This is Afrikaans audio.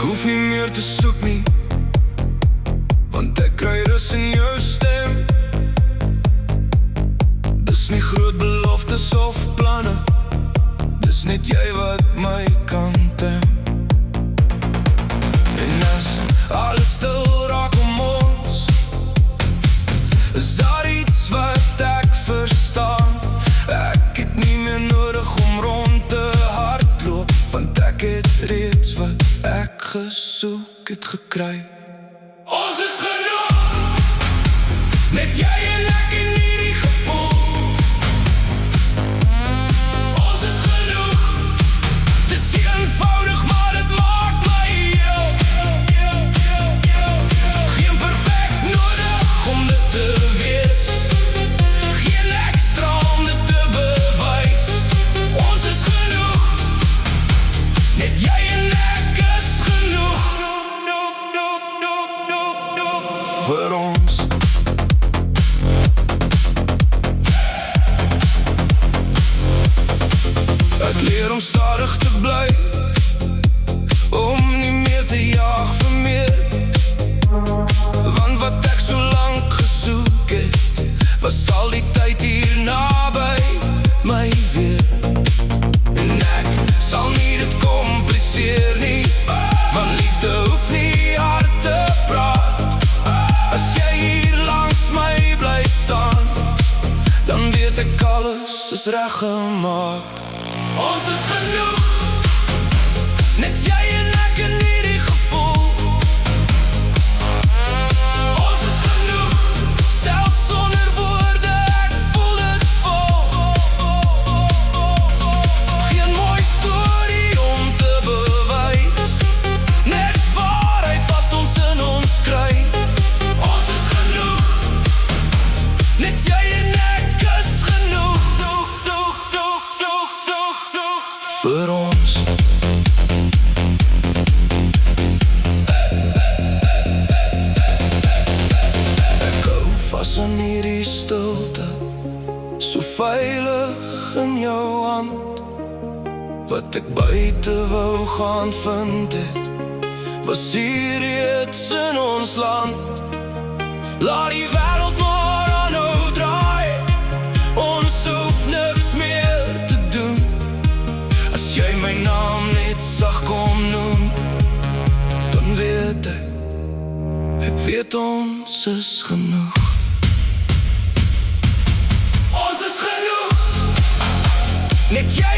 hoef nie meer te soek nie, want ek kry rus in jou stem. Dis nie groot beloftes of planne, dis net jy wat my kan tem. En as alles stil raak om ons, is daar iets wat ek verstaan. Ek het nie meer nodig om rond te hardloop, want ek het reeds wat ek gesoek het gekry. Ons is genoeg, net jy en ek in hierdie gevoel. Ons is genoeg, dis nie eenvoudig, maar dit maak my heel. Geen perfect nodig om dit te wees, geen extra om dit te bewys. Ons is genoeg, net jy en ek is genoeg. Vir ons. Ek leer om stadig te bly, om nie meer te jaag vir meer. Want wat ek so lank gesoek het, was al die tyd hier naby my weer. En ek sal nie dit kompliseer nie, want liefde hoef nie hard te praat. As jy hier langs my bly staan, dan weet ek alles is reg gemaak. Ons is genoeg, net jy en ek in hierdie gevoel. Ons is genoeg, selfs sonder woorde, ek voel dit vol. Geen mooi storie om te bewys, net waarheid wat ons in ons kry. Ons is genoeg, net jy en ek is genoeg. Vir ons. Ek hou vas aan hierdie stilte, so veilig in jou hand. Wat ek buite wou gaan vind het, was hier reeds in ons land. Laat die wêreld maar aanhou draai, ons hoef niks meer te doen. As jy my naam net sag kom noem, dan weet ek weet ons is genoeg. Ons is genoeg, net jy